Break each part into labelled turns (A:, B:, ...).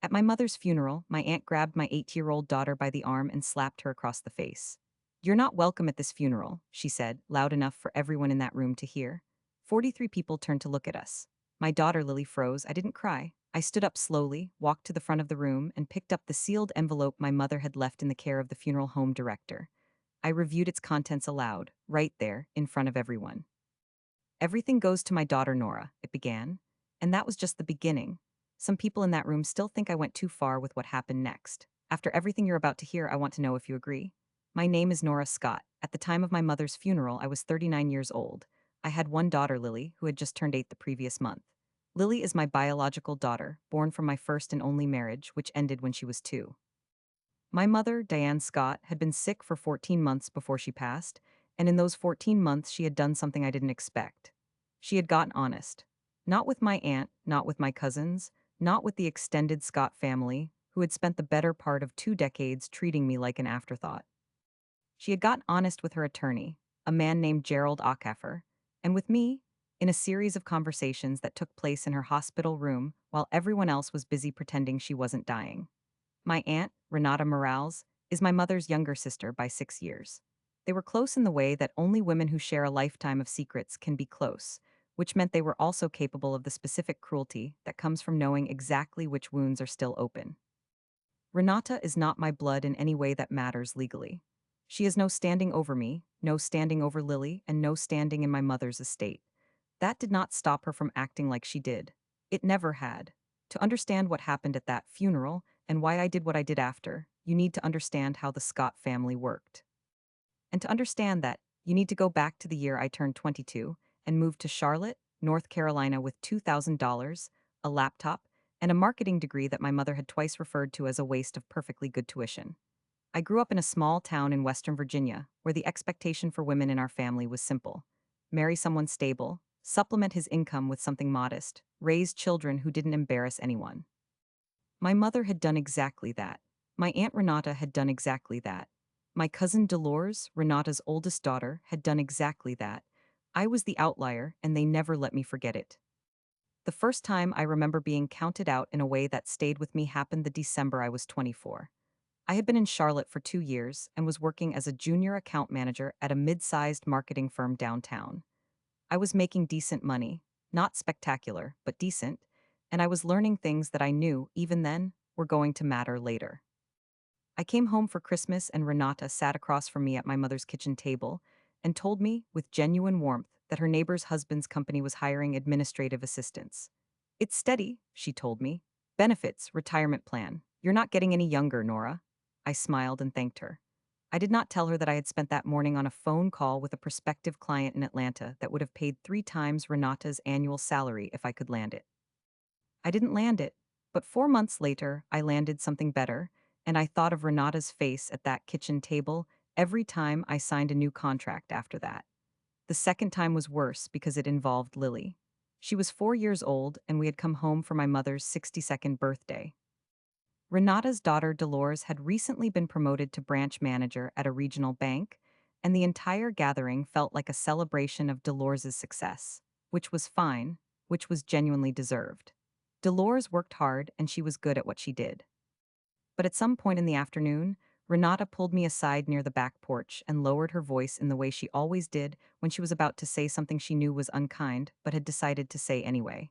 A: At my mother's funeral, my aunt grabbed my 8-year-old daughter by the arm and slapped her across the face. "You're not welcome at this funeral," she said, loud enough for everyone in that room to hear. 43 people turned to look at us. My daughter Lily froze. I didn't cry. I stood up slowly, walked to the front of the room, and picked up the sealed envelope my mother had left in the care of the funeral home director. I reviewed its contents aloud, right there, in front of everyone. "Everything goes to my daughter Nora," it began. And that was just the beginning. Some people in that room still think I went too far with what happened next. After everything you're about to hear, I want to know if you agree. My name is Nora Scott. At the time of my mother's funeral, I was 39 years old. I had one daughter, Lily, who had just turned 8 the previous month. Lily is my biological daughter, born from my first and only marriage, which ended when she was 2. My mother, Diane Scott, had been sick for 14 months before she passed, and in those 14 months she had done something I didn't expect. She had gotten honest. Not with my aunt, not with my cousins, not with the extended Scott family, who had spent the better part of 2 decades treating me like an afterthought. She had gotten honest with her attorney, a man named Gerald Ackheffer, and with me, in a series of conversations that took place in her hospital room while everyone else was busy pretending she wasn't dying. My aunt, Renata Morales, is my mother's younger sister by 6 years. They were close in the way that only women who share a lifetime of secrets can be close, which meant they were also capable of the specific cruelty that comes from knowing exactly which wounds are still open. Renata is not my blood in any way that matters legally. She has no standing over me, no standing over Lily, and no standing in my mother's estate. That did not stop her from acting like she did. It never had. To understand what happened at that funeral and why I did what I did after, you need to understand how the Scott family worked. And to understand that, you need to go back to the year I turned 22 and moved to Charlotte, North Carolina with $2,000, a laptop, and a marketing degree that my mother had twice referred to as a waste of perfectly good tuition. I grew up in a small town in Western Virginia where the expectation for women in our family was simple: marry someone stable, supplement his income with something modest, raise children who didn't embarrass anyone. My mother had done exactly that. My Aunt Renata had done exactly that. My cousin Dolores, Renata's oldest daughter, had done exactly that. I was the outlier, and they never let me forget it. The first time I remember being counted out in a way that stayed with me happened the December I was 24. I had been in Charlotte for 2 years and was working as a junior account manager at a mid-sized marketing firm downtown. I was making decent money, not spectacular, but decent, and I was learning things that I knew, even then, were going to matter later. I came home for Christmas and Renata sat across from me at my mother's kitchen table and told me, with genuine warmth, that her neighbor's husband's company was hiring administrative assistants. "It's steady," she told me. "Benefits, retirement plan. You're not getting any younger, Nora." I smiled and thanked her. I did not tell her that I had spent that morning on a phone call with a prospective client in Atlanta that would have paid 3 times Renata's annual salary if I could land it. I didn't land it, but 4 months later, I landed something better, and I thought of Renata's face at that kitchen table every time I signed a new contract after that. The second time was worse because it involved Lily. She was 4 years old, and we had come home for my mother's 62nd birthday. Renata's daughter Dolores had recently been promoted to branch manager at a regional bank, and the entire gathering felt like a celebration of Dolores's success, which was fine, which was genuinely deserved. Dolores worked hard and she was good at what she did. But at some point in the afternoon, Renata pulled me aside near the back porch and lowered her voice in the way she always did when she was about to say something she knew was unkind but had decided to say anyway.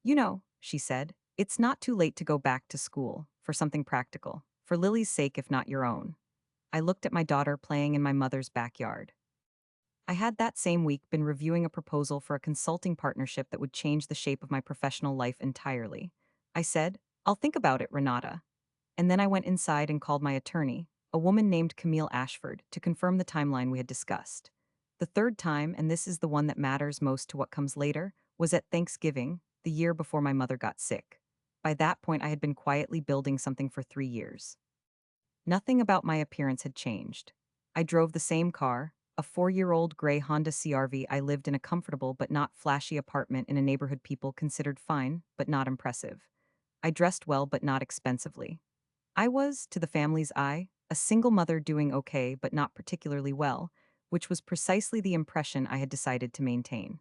A: "You know," she said, "it's not too late to go back to school, for something practical, for Lily's sake if not your own." I looked at my daughter playing in my mother's backyard. I had that same week been reviewing a proposal for a consulting partnership that would change the shape of my professional life entirely. I said, "I'll think about it, Renata." And then I went inside and called my attorney, a woman named Camille Ashford, to confirm the timeline we had discussed. The third time, and this is the one that matters most to what comes later, was at Thanksgiving, the year before my mother got sick. By that point, I had been quietly building something for 3 years. Nothing about my appearance had changed. I drove the same car, a 4-year-old gray Honda CRV. I lived in a comfortable but not flashy apartment in a neighborhood people considered fine but not impressive. I dressed well but not expensively. I was, to the family's eye, a single mother doing okay but not particularly well, which was precisely the impression I had decided to maintain.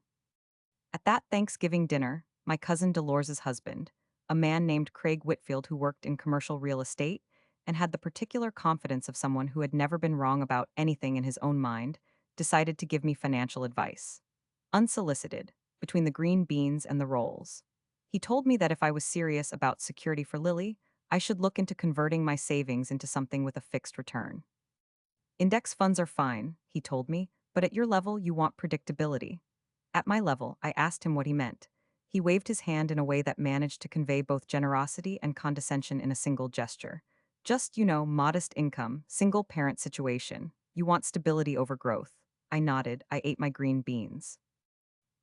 A: At that Thanksgiving dinner, my cousin Dolores's husband, a man named Craig Whitfield who worked in commercial real estate and had the particular confidence of someone who had never been wrong about anything in his own mind, decided to give me financial advice. Unsolicited, between the green beans and the rolls. He told me that if I was serious about security for Lily, I should look into converting my savings into something with a fixed return. Index funds are fine, he told me, but at your level, you want predictability. At my level, I asked him what he meant. He waved his hand in a way that managed to convey both generosity and condescension in a single gesture. Just, modest income, single parent situation. You want stability over growth. I nodded, I ate my green beans.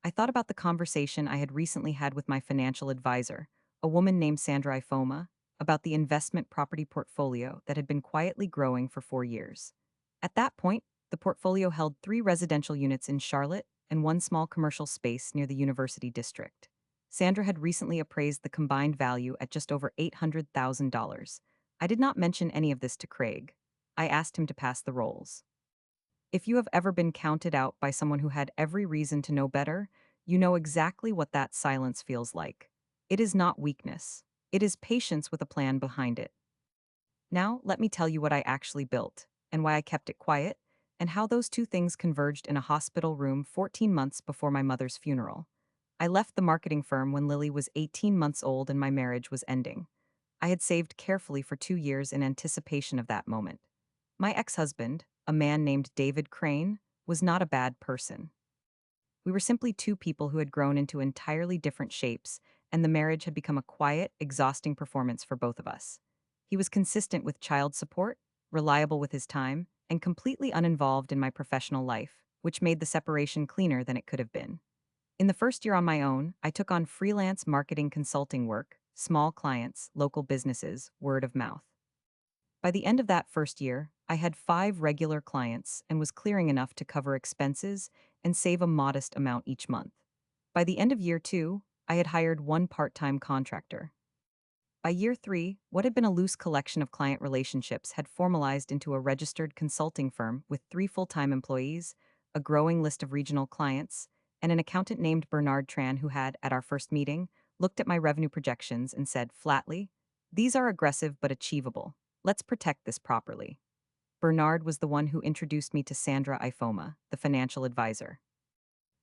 A: I thought about the conversation I had recently had with my financial advisor, a woman named Sandra Ifoma, about the investment property portfolio that had been quietly growing for 4 years. At that point, the portfolio held 3 residential units in Charlotte and 1 small commercial space near the University District. Sandra had recently appraised the combined value at just over $800,000. I did not mention any of this to Craig. I asked him to pass the rolls. If you have ever been counted out by someone who had every reason to know better, you know exactly what that silence feels like. It is not weakness. It is patience with a plan behind it. Now, let me tell you what I actually built, and why I kept it quiet, and how those two things converged in a hospital room 14 months before my mother's funeral. I left the marketing firm when Lily was 18 months old and my marriage was ending. I had saved carefully for 2 years in anticipation of that moment. My ex-husband, a man named David Crane, was not a bad person. We were simply two people who had grown into entirely different shapes, and the marriage had become a quiet, exhausting performance for both of us. He was consistent with child support, reliable with his time, and completely uninvolved in my professional life, which made the separation cleaner than it could have been. In the first year on my own, I took on freelance marketing consulting work, small clients, local businesses, word of mouth. By the end of that first year, I had 5 regular clients and was clearing enough to cover expenses and save a modest amount each month. By the end of year 2, I had hired 1 part-time contractor. By year 3, what had been a loose collection of client relationships had formalized into a registered consulting firm with 3 full-time employees, a growing list of regional clients, and an accountant named Bernard Tran who had, at our first meeting, looked at my revenue projections and said flatly, "These are aggressive but achievable. Let's protect this properly." Bernard was the one who introduced me to Sandra Ifoma, the financial advisor.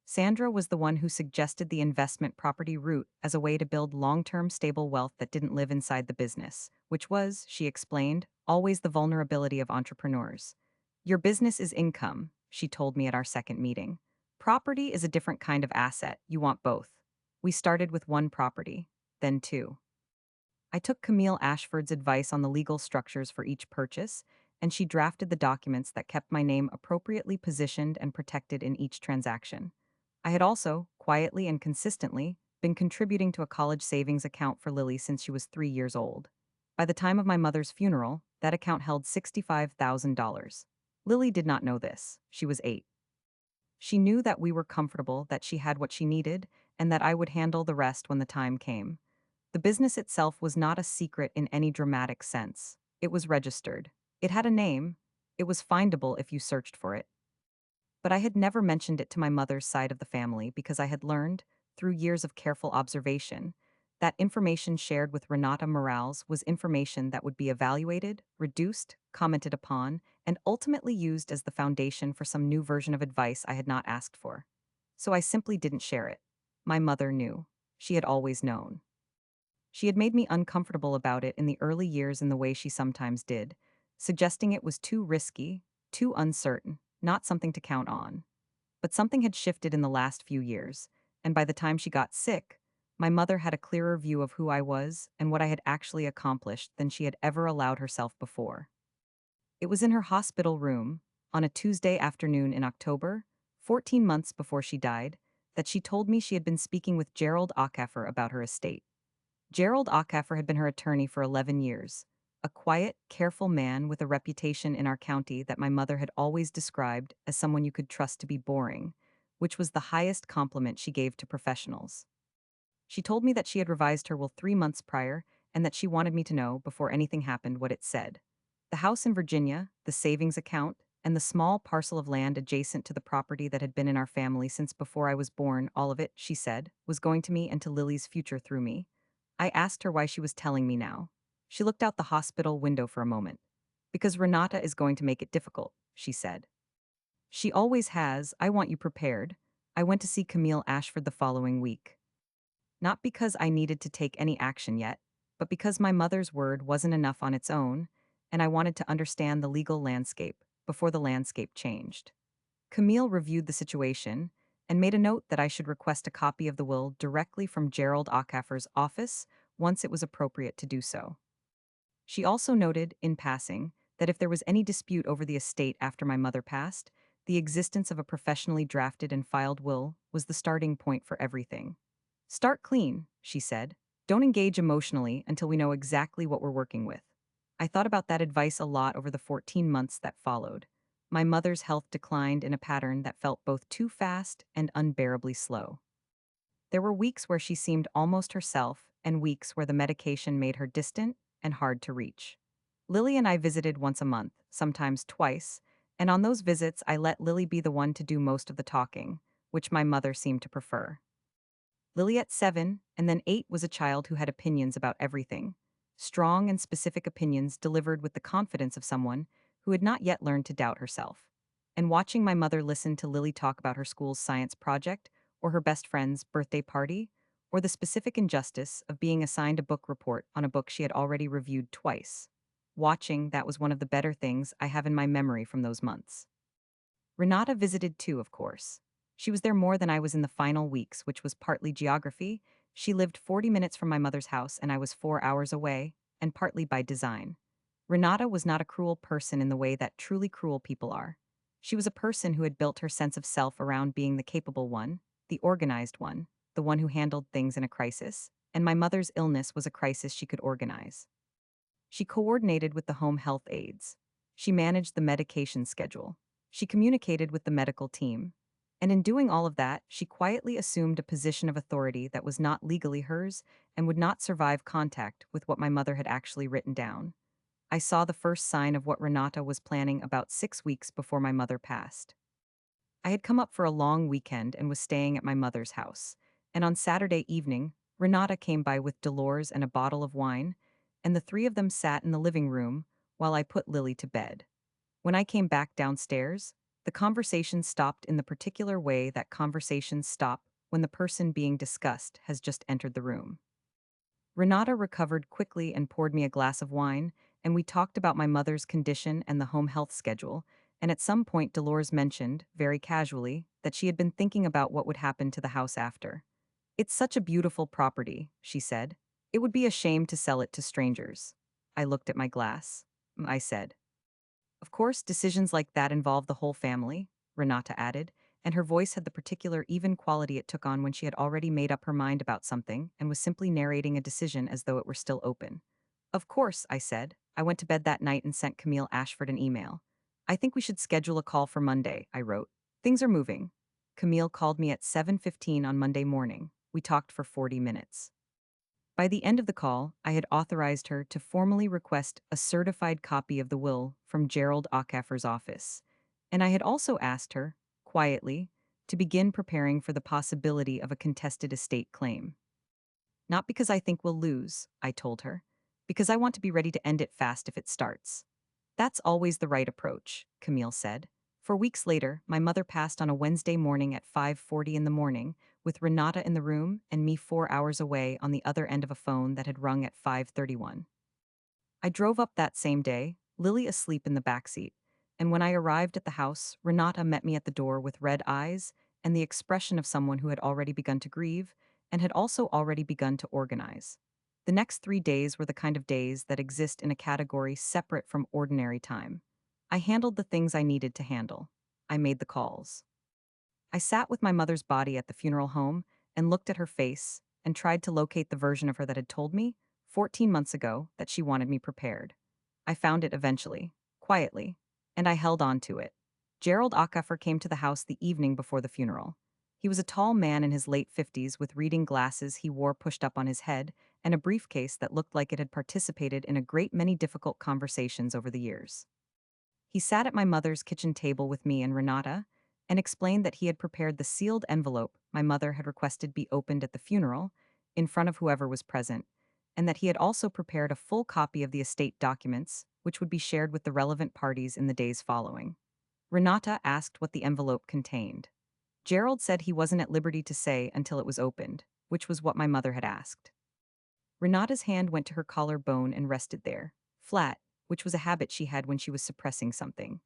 A: Sandra was the one who suggested the investment property route as a way to build long-term stable wealth that didn't live inside the business, which was, she explained, always the vulnerability of entrepreneurs. Your business is income, she told me at our second meeting. Property is a different kind of asset, you want both. We started with 1 property, then 2. I took Camille Ashford's advice on the legal structures for each purchase, and she drafted the documents that kept my name appropriately positioned and protected in each transaction. I had also, quietly and consistently, been contributing to a college savings account for Lily since she was 3 years old. By the time of my mother's funeral, that account held $65,000. Lily did not know this. She was 8. She knew that we were comfortable, that she had what she needed, and that I would handle the rest when the time came. The business itself was not a secret in any dramatic sense. It was registered. It had a name. It was findable if you searched for it. But I had never mentioned it to my mother's side of the family because I had learned, through years of careful observation, that information shared with Renata Morales was information that would be evaluated, reduced, commented upon, and ultimately used as the foundation for some new version of advice I had not asked for. So I simply didn't share it. My mother knew. She had always known. She had made me uncomfortable about it in the early years in the way she sometimes did, suggesting it was too risky, too uncertain, not something to count on. But something had shifted in the last few years, and by the time she got sick, my mother had a clearer view of who I was and what I had actually accomplished than she had ever allowed herself before. It was in her hospital room, on a Tuesday afternoon in October, 14 months before she died, that she told me she had been speaking with Gerald Ackeffer about her estate. Gerald Ackeffer had been her attorney for 11 years, a quiet, careful man with a reputation in our county that my mother had always described as someone you could trust to be boring, which was the highest compliment she gave to professionals. She told me that she had revised her will 3 months prior and that she wanted me to know, before anything happened, what it said. The house in Virginia, the savings account, and the small parcel of land adjacent to the property that had been in our family since before I was born, all of it, she said, was going to me and to Lily's future through me. I asked her why she was telling me now. She looked out the hospital window for a moment. Because Renata is going to make it difficult, she said. She always has. I want you prepared. I went to see Camille Ashford the following week. Not because I needed to take any action yet, but because my mother's word wasn't enough on its own, and I wanted to understand the legal landscape before the landscape changed. Camille reviewed the situation and made a note that I should request a copy of the will directly from Gerald Ockhaffer's office once it was appropriate to do so. She also noted, in passing, that if there was any dispute over the estate after my mother passed, the existence of a professionally drafted and filed will was the starting point for everything. Start clean, she said. Don't engage emotionally until we know exactly what we're working with. I thought about that advice a lot over the 14 months that followed. My mother's health declined in a pattern that felt both too fast and unbearably slow. There were weeks where she seemed almost herself, and weeks where the medication made her distant and hard to reach. Lily and I visited once a month, sometimes twice, and on those visits I let Lily be the one to do most of the talking, which my mother seemed to prefer. Lily at 7, and then 8 was a child who had opinions about everything. Strong and specific opinions delivered with the confidence of someone who had not yet learned to doubt herself. And watching my mother listen to Lily talk about her school's science project, or her best friend's birthday party, or the specific injustice of being assigned a book report on a book she had already reviewed twice. Watching that was one of the better things I have in my memory from those months. Renata visited too, of course. She was there more than I was in the final weeks, which was partly geography. She lived 40 minutes from my mother's house, and I was 4 hours away, and partly by design. Renata was not a cruel person in the way that truly cruel people are. She was a person who had built her sense of self around being the capable one, the organized one, the one who handled things in a crisis, and my mother's illness was a crisis she could organize. She coordinated with the home health aides. She managed the medication schedule. She communicated with the medical team. And in doing all of that, she quietly assumed a position of authority that was not legally hers and would not survive contact with what my mother had actually written down. I saw the first sign of what Renata was planning about 6 weeks before my mother passed. I had come up for a long weekend and was staying at my mother's house. And on Saturday evening, Renata came by with Dolores and a bottle of wine, and the three of them sat in the living room while I put Lily to bed. When I came back downstairs, the conversation stopped in the particular way that conversations stop when the person being discussed has just entered the room. Renata recovered quickly and poured me a glass of wine, and we talked about my mother's condition and the home health schedule, and at some point Dolores mentioned, very casually, that she had been thinking about what would happen to the house after. It's such a beautiful property, she said. It would be a shame to sell it to strangers. I looked at my glass. I said, of course, decisions like that involve the whole family, Renata added, and her voice had the particular even quality it took on when she had already made up her mind about something and was simply narrating a decision as though it were still open. Of course, I said. I went to bed that night and sent Camille Ashford an email. I think we should schedule a call for Monday, I wrote. Things are moving. Camille called me at 7:15 on Monday morning. We talked for 40 minutes. By the end of the call, I had authorized her to formally request a certified copy of the will from Gerald Ockhaffer's office. And I had also asked her, quietly, to begin preparing for the possibility of a contested estate claim. Not because I think we'll lose, I told her, because I want to be ready to end it fast if it starts. That's always the right approach, Camille said. For weeks later, my mother passed on a Wednesday morning at 5:40 in the morning, with Renata in the room and me 4 hours away on the other end of a phone that had rung at 5:31. I drove up that same day, Lily asleep in the backseat, and when I arrived at the house, Renata met me at the door with red eyes and the expression of someone who had already begun to grieve and had also already begun to organize. The next 3 days were the kind of days that exist in a category separate from ordinary time. I handled the things I needed to handle. I made the calls. I sat with my mother's body at the funeral home and looked at her face and tried to locate the version of her that had told me, 14 months ago, that she wanted me prepared. I found it eventually, quietly, and I held on to it. Gerald Ackeffer came to the house the evening before the funeral. He was a tall man in his late 50s with reading glasses he wore pushed up on his head and a briefcase that looked like it had participated in a great many difficult conversations over the years. He sat at my mother's kitchen table with me and Renata and explained that he had prepared the sealed envelope my mother had requested be opened at the funeral in front of whoever was present, and that he had also prepared a full copy of the estate documents, which would be shared with the relevant parties in the days following. Renata asked what the envelope contained. Gerald said he wasn't at liberty to say until it was opened, which was what my mother had asked. Renata's hand went to her collarbone and rested there, flat, which was a habit she had when she was suppressing something.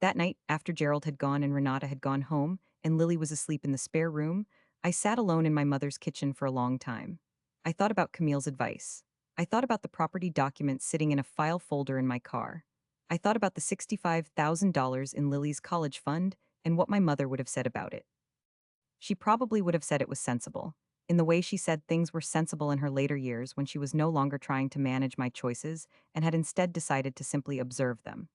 A: That night, after Gerald had gone and Renata had gone home, and Lily was asleep in the spare room, I sat alone in my mother's kitchen for a long time. I thought about Camille's advice. I thought about the property documents sitting in a file folder in my car. I thought about the $65,000 in Lily's college fund and what my mother would have said about it. She probably would have said it was sensible, in the way she said things were sensible in her later years when she was no longer trying to manage my choices and had instead decided to simply observe them.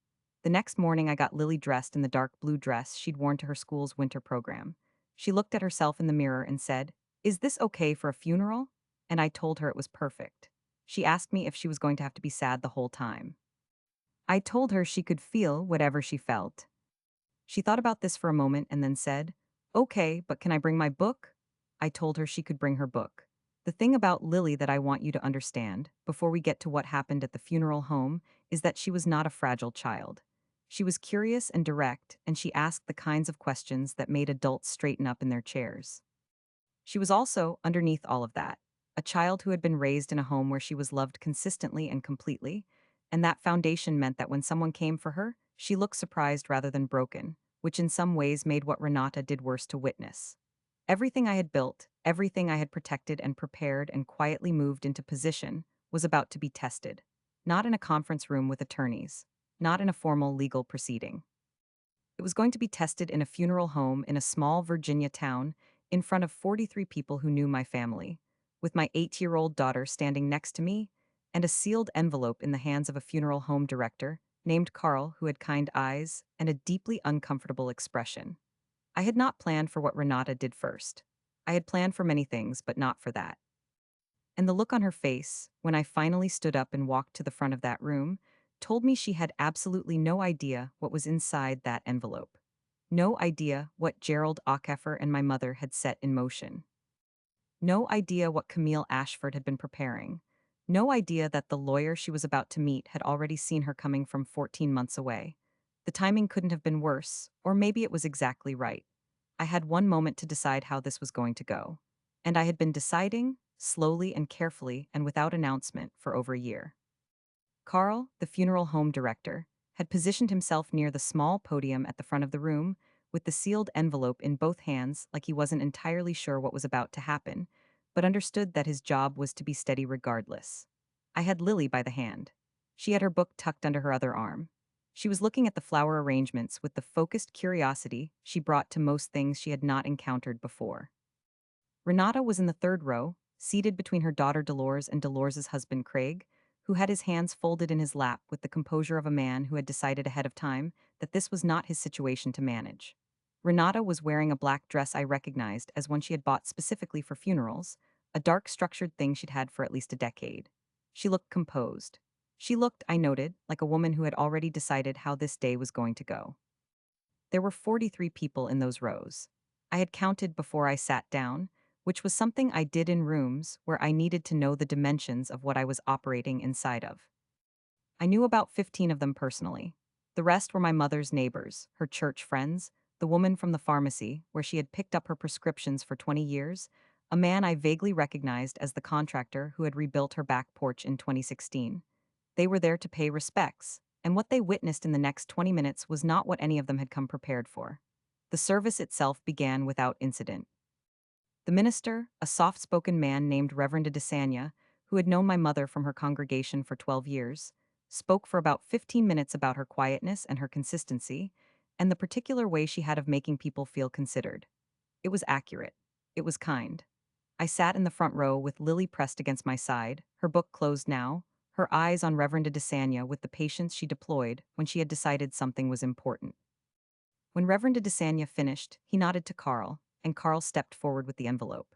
A: The next morning, I got Lily dressed in the dark blue dress she'd worn to her school's winter program. She looked at herself in the mirror and said, "Is this okay for a funeral?" And I told her it was perfect. She asked me if she was going to have to be sad the whole time. I told her she could feel whatever she felt. She thought about this for a moment and then said, "Okay, but can I bring my book?" I told her she could bring her book. The thing about Lily that I want you to understand, before we get to what happened at the funeral home, is that she was not a fragile child. She was curious and direct, and she asked the kinds of questions that made adults straighten up in their chairs. She was also, underneath all of that, a child who had been raised in a home where she was loved consistently and completely, and that foundation meant that when someone came for her, she looked surprised rather than broken, which in some ways made what Renata did worse to witness. Everything I had built, everything I had protected and prepared and quietly moved into position, was about to be tested. Not in a conference room with attorneys, not in a formal legal proceeding. It was going to be tested in a funeral home in a small Virginia town in front of 43 people who knew my family, with my 8-year-old daughter standing next to me and a sealed envelope in the hands of a funeral home director named Carl who had kind eyes and a deeply uncomfortable expression. I had not planned for what Renata did first. I had planned for many things, but not for that. And the look on her face, when I finally stood up and walked to the front of that room, told me she had absolutely no idea what was inside that envelope. No idea what Gerald Ackeffer and my mother had set in motion. No idea what Camille Ashford had been preparing. No idea that the lawyer she was about to meet had already seen her coming from 14 months away. The timing couldn't have been worse, or maybe it was exactly right. I had one moment to decide how this was going to go. And I had been deciding, slowly and carefully and without announcement, for over a year. Carl, the funeral home director, had positioned himself near the small podium at the front of the room, with the sealed envelope in both hands like he wasn't entirely sure what was about to happen, but understood that his job was to be steady regardless. I had Lily by the hand. She had her book tucked under her other arm. She was looking at the flower arrangements with the focused curiosity she brought to most things she had not encountered before. Renata was in the third row, seated between her daughter Dolores and Dolores's husband Craig, who had his hands folded in his lap with the composure of a man who had decided ahead of time that this was not his situation to manage. Renata was wearing a black dress I recognized as one she had bought specifically for funerals, a dark structured thing she'd had for at least a decade. She looked composed. She looked, I noted, like a woman who had already decided how this day was going to go. There were 43 people in those rows. I had counted before I sat down, which was something I did in rooms where I needed to know the dimensions of what I was operating inside of. I knew about 15 of them personally. The rest were my mother's neighbors, her church friends, the woman from the pharmacy where she had picked up her prescriptions for 20 years, a man I vaguely recognized as the contractor who had rebuilt her back porch in 2016. They were there to pay respects, and what they witnessed in the next 20 minutes was not what any of them had come prepared for. The service itself began without incident. The minister, a soft-spoken man named Reverend Desanya, who had known my mother from her congregation for 12 years, spoke for about 15 minutes about her quietness and her consistency, and the particular way she had of making people feel considered. It was accurate. It was kind. I sat in the front row with Lily pressed against my side, her book closed now, her eyes on Reverend Desanya with the patience she deployed when she had decided something was important. When Reverend Desanya finished, he nodded to Carl, and Carl stepped forward with the envelope.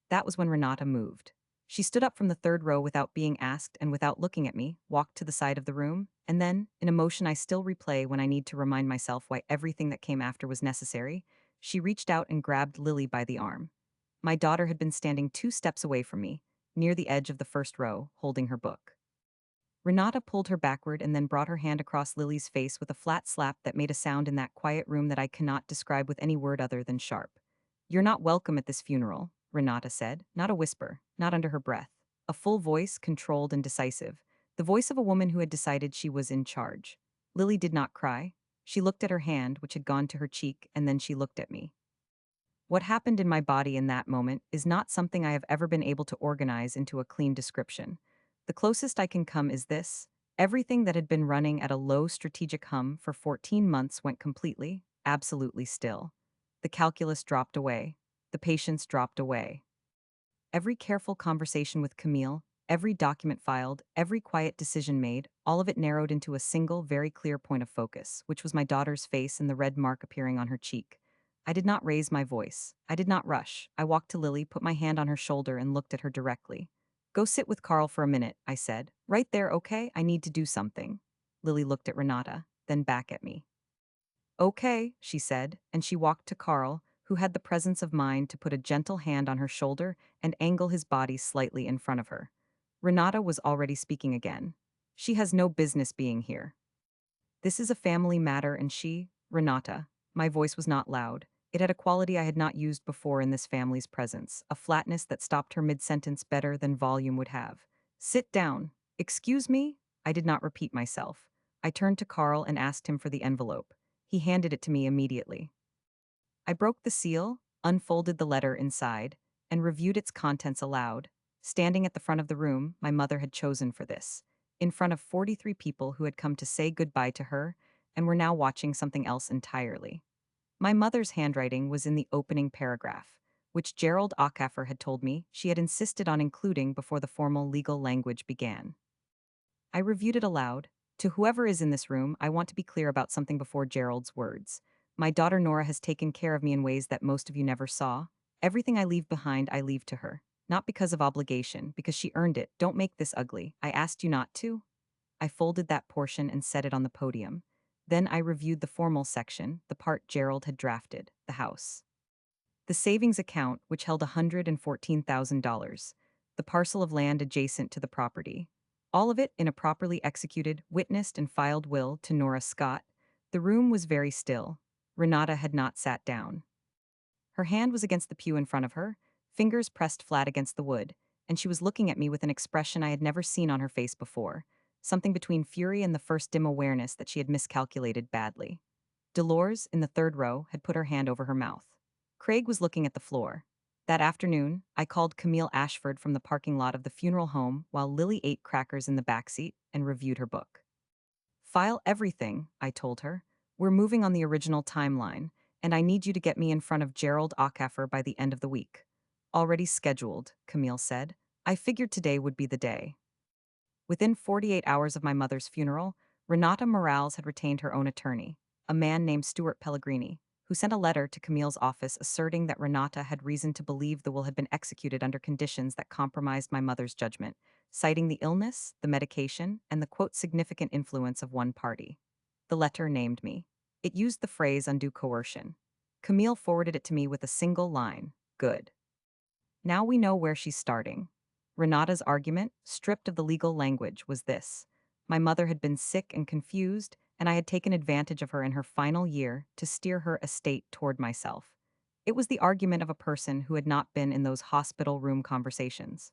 A: That was when Renata moved. She stood up from the third row without being asked and without looking at me, walked to the side of the room, and then, in a motion I still replay when I need to remind myself why everything that came after was necessary, she reached out and grabbed Lily by the arm. My daughter had been standing 2 steps away from me, near the edge of the first row, holding her book. Renata pulled her backward and then brought her hand across Lily's face with a flat slap that made a sound in that quiet room that I cannot describe with any word other than sharp. "You're not welcome at this funeral," Renata said, not a whisper, not under her breath. A full voice, controlled and decisive. The voice of a woman who had decided she was in charge. Lily did not cry. She looked at her hand, which had gone to her cheek, and then she looked at me. What happened in my body in that moment is not something I have ever been able to organize into a clean description. The closest I can come is this: everything that had been running at a low strategic hum for 14 months went completely, absolutely still. The calculus dropped away. The patience dropped away. Every careful conversation with Camille, every document filed, every quiet decision made, all of it narrowed into a single, very clear point of focus, which was my daughter's face and the red mark appearing on her cheek. I did not raise my voice. I did not rush. I walked to Lily, put my hand on her shoulder, and looked at her directly. "Go sit with Carl for a minute," I said. "Right there, okay? I need to do something." Lily looked at Renata, then back at me. "Okay," she said, and she walked to Carl, who had the presence of mind to put a gentle hand on her shoulder and angle his body slightly in front of her. Renata was already speaking again. "She has no business being here. This is a family matter and Renata," my voice was not loud. It had a quality I had not used before in this family's presence, a flatness that stopped her mid-sentence better than volume would have. "Sit down." "Excuse me?" I did not repeat myself. I turned to Carl and asked him for the envelope. He handed it to me immediately. I broke the seal, unfolded the letter inside, and reviewed its contents aloud. Standing at the front of the room my mother had chosen for this, in front of 43 people who had come to say goodbye to her and were now watching something else entirely. My mother's handwriting was in the opening paragraph, which Gerald Ackaffer had told me she had insisted on including before the formal legal language began. I reviewed it aloud. "To whoever is in this room, I want to be clear about something before Gerald's words. My daughter Nora has taken care of me in ways that most of you never saw. Everything I leave behind, I leave to her. Not because of obligation, because she earned it. Don't make this ugly. I asked you not to." I folded that portion and set it on the podium. Then I reviewed the formal section, the part Gerald had drafted, the house. The savings account, which held $114,000. The parcel of land adjacent to the property. All of it in a properly executed, witnessed, and filed will to Nora Scott. The room was very still. Renata had not sat down. Her hand was against the pew in front of her, fingers pressed flat against the wood, and she was looking at me with an expression I had never seen on her face before, something between fury and the first dim awareness that she had miscalculated badly. Dolores, in the third row, had put her hand over her mouth. Craig was looking at the floor. That afternoon, I called Camille Ashford from the parking lot of the funeral home while Lily ate crackers in the backseat and reviewed her book. "File everything," I told her. "We're moving on the original timeline, and I need you to get me in front of Gerald Ackaffer by the end of the week." "Already scheduled," Camille said. "I figured today would be the day." Within 48 hours of my mother's funeral, Renata Morales had retained her own attorney, a man named Stuart Pellegrini, who sent a letter to Camille's office asserting that Renata had reason to believe the will had been executed under conditions that compromised my mother's judgment, citing the illness, the medication, and the quote significant influence of one party. The letter named me. It used the phrase undue coercion. Camille forwarded it to me with a single line: "Good. Now we know where she's starting." Renata's argument, stripped of the legal language, was this: my mother had been sick and confused, and I had taken advantage of her in her final year to steer her estate toward myself. It was the argument of a person who had not been in those hospital room conversations,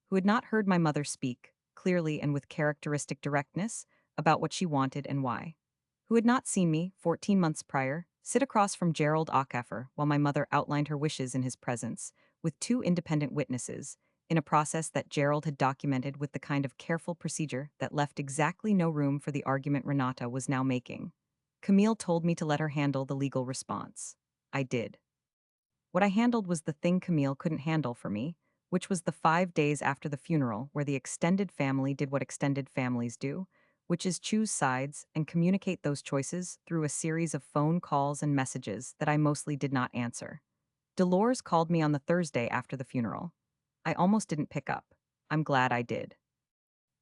A: who had not heard my mother speak, clearly and with characteristic directness, about what she wanted and why, who had not seen me, 14 months prior, sit across from Gerald Ackaffer while my mother outlined her wishes in his presence, with two independent witnesses, in a process that Gerald had documented with the kind of careful procedure that left exactly no room for the argument Renata was now making. Camille told me to let her handle the legal response. I did. What I handled was the thing Camille couldn't handle for me, which was the 5 days after the funeral where the extended family did what extended families do, which is choose sides and communicate those choices through a series of phone calls and messages that I mostly did not answer. Dolores called me on the Thursday after the funeral. I almost didn't pick up. I'm glad I did.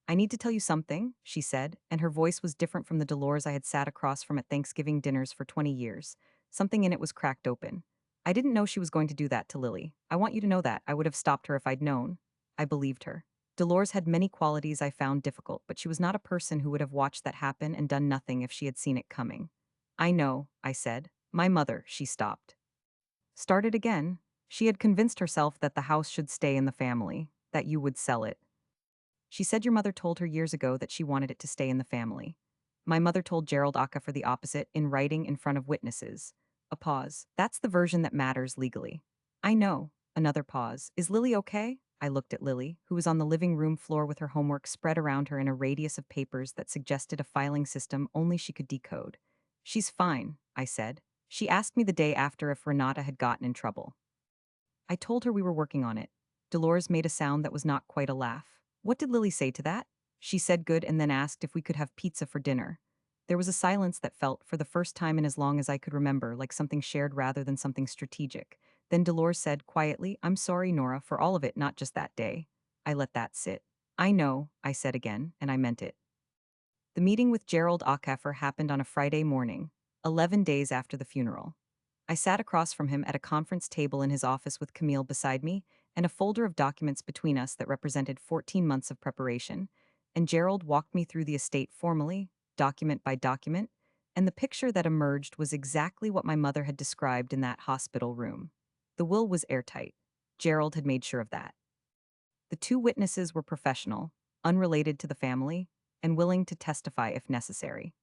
A: "I need to tell you something," she said, and her voice was different from the Dolores I had sat across from at Thanksgiving dinners for 20 years. Something in it was cracked open. "I didn't know she was going to do that to Lily. I want you to know that. I would have stopped her if I'd known." I believed her. Dolores had many qualities I found difficult, but she was not a person who would have watched that happen and done nothing if she had seen it coming. I know, I said. My mother, she stopped. Started again. She had convinced herself that the house should stay in the family, that you would sell it. She said your mother told her years ago that she wanted it to stay in the family. My mother told Gerald Aka for the opposite in writing in front of witnesses. A pause. That's the version that matters legally. I know. Another pause. Is Lily okay? I looked at Lily, who was on the living room floor with her homework spread around her in a radius of papers that suggested a filing system only she could decode. She's fine, I said. She asked me the day after if Renata had gotten in trouble. I told her we were working on it. Dolores made a sound that was not quite a laugh. What did Lily say to that? She said good and then asked if we could have pizza for dinner. There was a silence that felt, for the first time in as long as I could remember, like something shared rather than something strategic. Then Dolores said quietly, I'm sorry, Nora, for all of it, not just that day. I let that sit. I know, I said again, and I meant it. The meeting with Gerald Ackefer happened on a Friday morning, 11 days after the funeral. I sat across from him at a conference table in his office with Camille beside me and a folder of documents between us that represented 14 months of preparation, and Gerald walked me through the estate formally, document by document, and the picture that emerged was exactly what my mother had described in that hospital room. The will was airtight. Gerald had made sure of that. The two witnesses were professional, unrelated to the family, and willing to testify if necessary.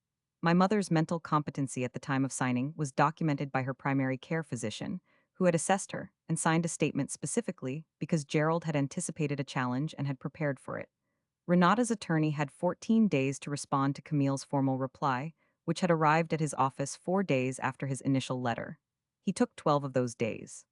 A: My mother's mental competency at the time of signing was documented by her primary care physician, who had assessed her and signed a statement specifically because Gerald had anticipated a challenge and had prepared for it. Renata's attorney had 14 days to respond to Camille's formal reply, which had arrived at his office 4 days after his initial letter. He took 12 of those days.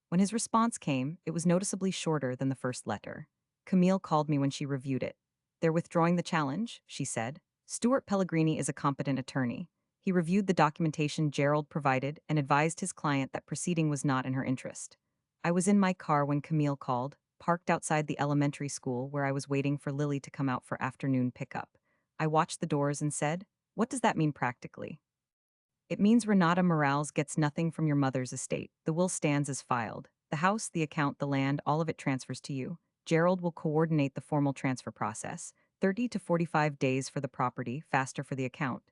A: When his response came, it was noticeably shorter than the first letter. Camille called me when she reviewed it. They're withdrawing the challenge, she said. Stuart Pellegrini is a competent attorney. He reviewed the documentation Gerald provided and advised his client that proceeding was not in her interest. I was in my car when Camille called, parked outside the elementary school where I was waiting for Lily to come out for afternoon pickup. I watched the doors and said, what does that mean practically? It means Renata Morales gets nothing from your mother's estate. The will stands as filed. The house, the account, the land, all of it transfers to you. Gerald will coordinate the formal transfer process. 30 to 45 days for the property, faster for the account.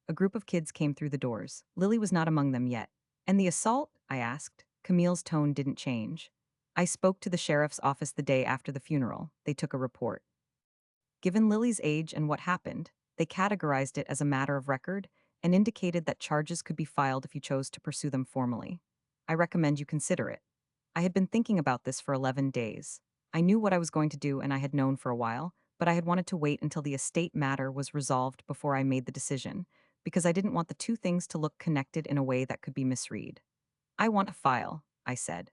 A: A group of kids came through the doors. Lily was not among them yet. And the assault? I asked. Camille's tone didn't change. I spoke to the sheriff's office the day after the funeral. They took a report. Given Lily's age and what happened, they categorized it as a matter of record and indicated that charges could be filed if you chose to pursue them formally. I recommend you consider it. I had been thinking about this for 11 days. I knew what I was going to do and I had known for a while, but I had wanted to wait until the estate matter was resolved before I made the decision, because I didn't want the two things to look connected in a way that could be misread. I want a file, I said.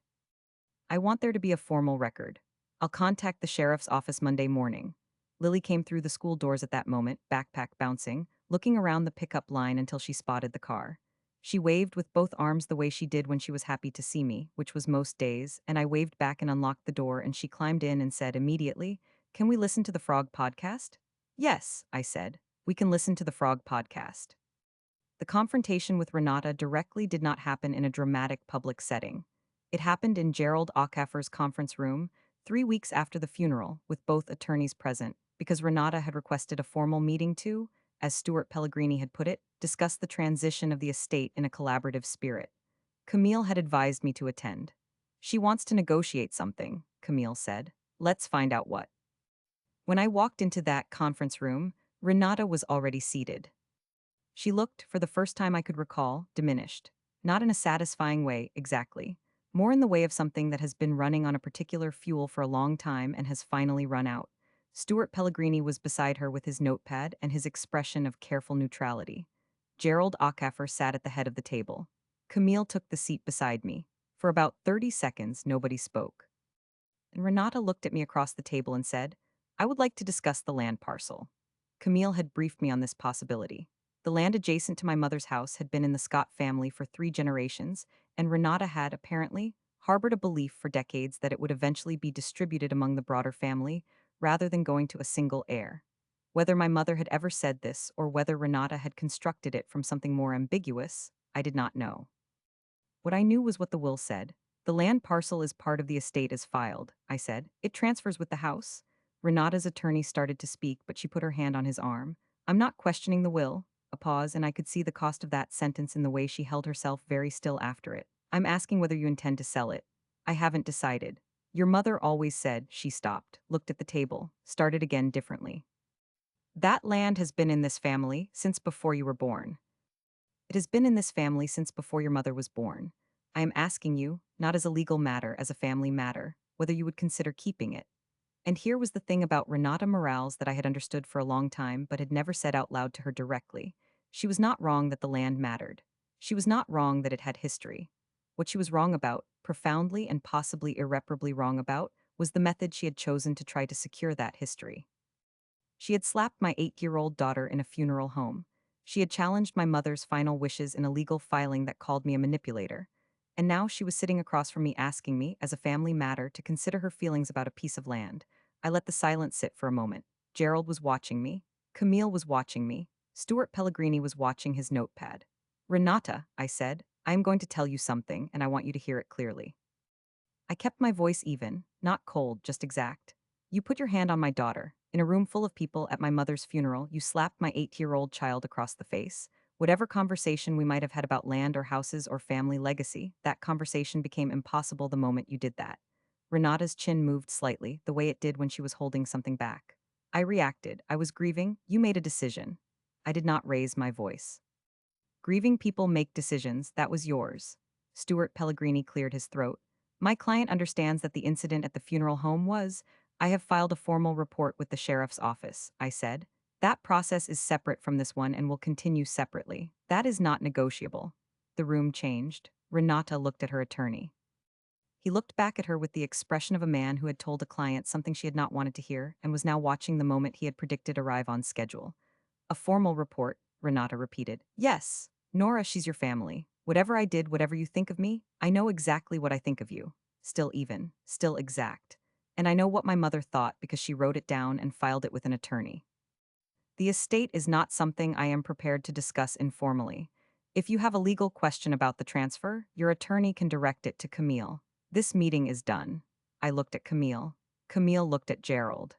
A: I want there to be a formal record. I'll contact the sheriff's office Monday morning. Lily came through the school doors at that moment, backpack bouncing, looking around the pickup line until she spotted the car. She waved with both arms the way she did when she was happy to see me, which was most days, and I waved back and unlocked the door, and she climbed in and said immediately, "Can we listen to the Frog podcast?" "Yes," I said. "We can listen to the Frog podcast." The confrontation with Renata directly did not happen in a dramatic public setting. It happened in Gerald Ackefer's conference room 3 weeks after the funeral, with both attorneys present, because Renata had requested a formal meeting to, as Stuart Pellegrini had put it, discuss the transition of the estate in a collaborative spirit. Camille had advised me to attend. She wants to negotiate something, Camille said. Let's find out what. When I walked into that conference room, Renata was already seated. She looked, for the first time I could recall, diminished. Not in a satisfying way, exactly. More in the way of something that has been running on a particular fuel for a long time and has finally run out. Stuart Pellegrini was beside her with his notepad and his expression of careful neutrality. Gerald Ackefer sat at the head of the table. Camille took the seat beside me. For about 30 seconds, nobody spoke. And Renata looked at me across the table and said, I would like to discuss the land parcel. Camille had briefed me on this possibility. The land adjacent to my mother's house had been in the Scott family for 3 generations, and Renata had, apparently, harbored a belief for decades that it would eventually be distributed among the broader family, rather than going to a single heir. Whether my mother had ever said this, or whether Renata had constructed it from something more ambiguous, I did not know. What I knew was what the will said. The land parcel is part of the estate as filed, I said. It transfers with the house. Renata's attorney started to speak, but she put her hand on his arm. I'm not questioning the will. A pause, and I could see the cost of that sentence in the way she held herself very still after it. I'm asking whether you intend to sell it. I haven't decided. Your mother always said, she stopped, looked at the table, started again differently. That land has been in this family since before you were born. It has been in this family since before your mother was born. I am asking you, not as a legal matter, as a family matter, whether you would consider keeping it. And here was the thing about Renata Morales that I had understood for a long time but had never said out loud to her directly. She was not wrong that the land mattered. She was not wrong that it had history. What she was wrong about, profoundly and possibly irreparably wrong about, was the method she had chosen to try to secure that history. She had slapped my 8-year-old daughter in a funeral home. She had challenged my mother's final wishes in a legal filing that called me a manipulator. And now she was sitting across from me asking me, as a family matter, to consider her feelings about a piece of land. I let the silence sit for a moment. Gerald was watching me. Camille was watching me. Stuart Pellegrini was watching his notepad. Renata, I said, I am going to tell you something, and I want you to hear it clearly. I kept my voice even, not cold, just exact. You put your hand on my daughter. In a room full of people at my mother's funeral, you slapped my 8-year-old child across the face. Whatever conversation we might have had about land or houses or family legacy, that conversation became impossible the moment you did that. Renata's chin moved slightly, the way it did when she was holding something back. I reacted. I was grieving. You made a decision. I did not raise my voice. Grieving people make decisions, that was yours. Stuart Pellegrini cleared his throat. My client understands that the incident at the funeral home was. I have filed a formal report with the sheriff's office, I said. That process is separate from this one and will continue separately. That is not negotiable. The room changed. Renata looked at her attorney. He looked back at her with the expression of a man who had told a client something she had not wanted to hear and was now watching the moment he had predicted arrive on schedule. A formal report, Renata repeated. Yes, Nora, she's your family. Whatever I did, whatever you think of me, I know exactly what I think of you. Still even, still exact. And I know what my mother thought because she wrote it down and filed it with an attorney. The estate is not something I am prepared to discuss informally. If you have a legal question about the transfer, your attorney can direct it to Camille. This meeting is done. I looked at Camille. Camille looked at Gerald.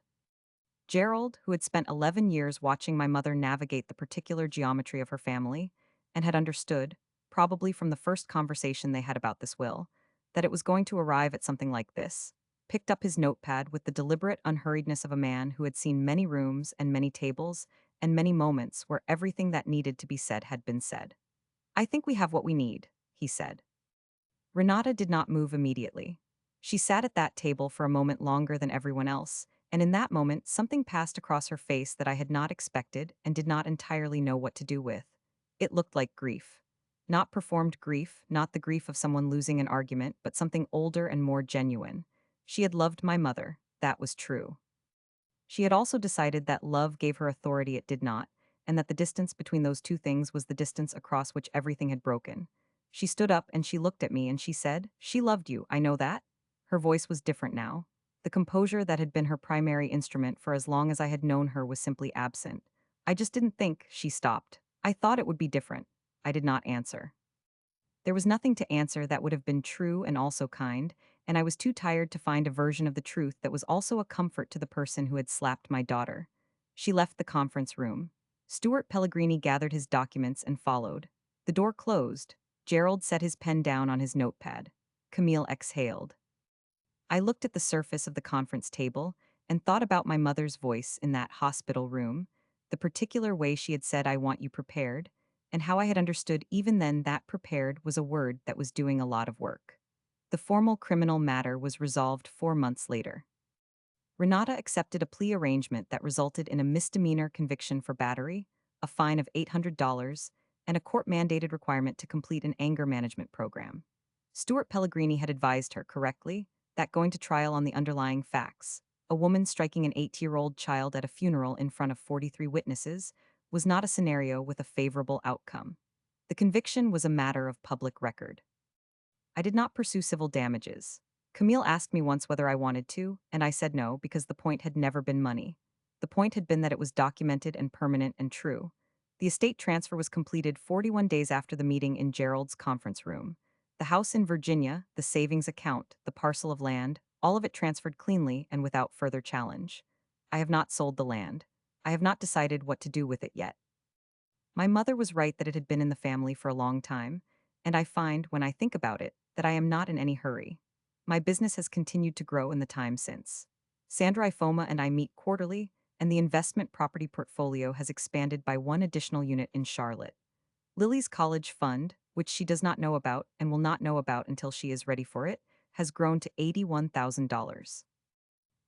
A: Gerald, who had spent 11 years watching my mother navigate the particular geometry of her family, and had understood, probably from the first conversation they had about this will, that it was going to arrive at something like this, picked up his notepad with the deliberate unhurriedness of a man who had seen many rooms and many tables and many moments where everything that needed to be said had been said. I think we have what we need, he said. Renata did not move immediately. She sat at that table for a moment longer than everyone else, and in that moment something passed across her face that I had not expected and did not entirely know what to do with. It looked like grief. Not performed grief, not the grief of someone losing an argument, but something older and more genuine. She had loved my mother, that was true. She had also decided that love gave her authority it did not, and that the distance between those two things was the distance across which everything had broken. She stood up and she looked at me and she said, "She loved you, I know that." Her voice was different now. The composure that had been her primary instrument for as long as I had known her was simply absent. I just didn't think, she stopped. I thought it would be different. I did not answer. There was nothing to answer that would have been true and also kind, and I was too tired to find a version of the truth that was also a comfort to the person who had slapped my daughter. She left the conference room. Stuart Pellegrini gathered his documents and followed. The door closed. Gerald set his pen down on his notepad. Camille exhaled. I looked at the surface of the conference table and thought about my mother's voice in that hospital room, the particular way she had said, "I want you prepared," and how I had understood even then that prepared was a word that was doing a lot of work. The formal criminal matter was resolved 4 months later. Renata accepted a plea arrangement that resulted in a misdemeanor conviction for battery, a fine of $800, and a court-mandated requirement to complete an anger management program. Stuart Pellegrini had advised her correctly that going to trial on the underlying facts, a woman striking an 8-year-old child at a funeral in front of 43 witnesses, was not a scenario with a favorable outcome. The conviction was a matter of public record. I did not pursue civil damages. Camille asked me once whether I wanted to, and I said no because the point had never been money. The point had been that it was documented and permanent and true. The estate transfer was completed 41 days after the meeting in Gerald's conference room. The house in Virginia, the savings account, the parcel of land, all of it transferred cleanly and without further challenge. I have not sold the land. I have not decided what to do with it yet. My mother was right that it had been in the family for a long time, and I find, when I think about it, that I am not in any hurry. My business has continued to grow in the time since. Sandra Ifoma and I meet quarterly, and the investment property portfolio has expanded by one additional unit in Charlotte. Lily's college fund, which she does not know about and will not know about until she is ready for it, has grown to $81,000.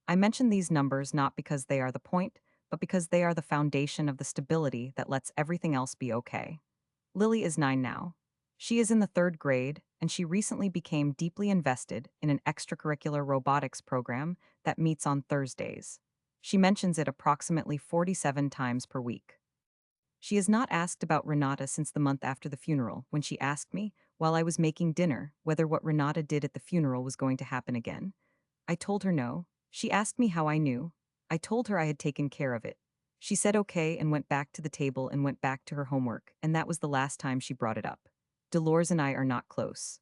A: I mention these numbers not because they are the point, but because they are the foundation of the stability that lets everything else be okay. Lily is 9 now. She is in the third grade, and she recently became deeply invested in an extracurricular robotics program that meets on Thursdays. She mentions it approximately 47 times per week. She has not asked about Renata since the month after the funeral, when she asked me, while I was making dinner, whether what Renata did at the funeral was going to happen again. I told her no. She asked me how I knew. I told her I had taken care of it. She said okay and went back to the table and went back to her homework, and that was the last time she brought it up. Dolores and I are not close.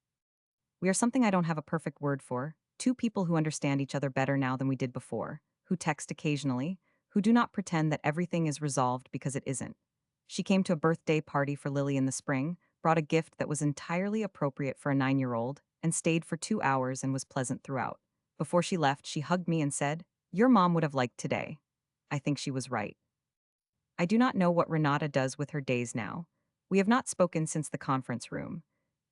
A: We are something I don't have a perfect word for, two people who understand each other better now than we did before, who text occasionally, who do not pretend that everything is resolved because it isn't. She came to a birthday party for Lily in the spring, brought a gift that was entirely appropriate for a 9-year-old, and stayed for 2 hours and was pleasant throughout. Before she left, she hugged me and said, "Your mom would have liked today." I think she was right. I do not know what Renata does with her days now. We have not spoken since the conference room.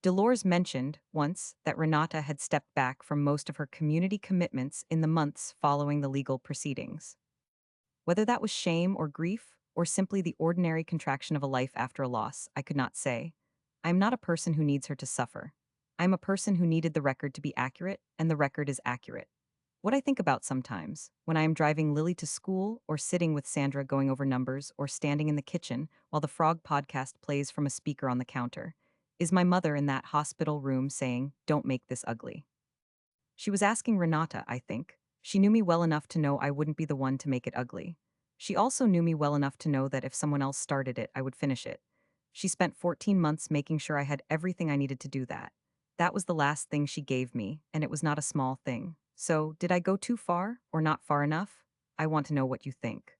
A: Dolores mentioned, once, that Renata had stepped back from most of her community commitments in the months following the legal proceedings. Whether that was shame or grief, or simply the ordinary contraction of a life after a loss, I could not say. I am not a person who needs her to suffer. I am a person who needed the record to be accurate, and the record is accurate. What I think about sometimes, when I am driving Lily to school, or sitting with Sandra going over numbers, or standing in the kitchen while the Frog podcast plays from a speaker on the counter, is my mother in that hospital room saying, "Don't make this ugly." She was asking Renata, I think. She knew me well enough to know I wouldn't be the one to make it ugly. She also knew me well enough to know that if someone else started it, I would finish it. She spent 14 months making sure I had everything I needed to do that. That was the last thing she gave me, and it was not a small thing. So, did I go too far, or not far enough? I want to know what you think.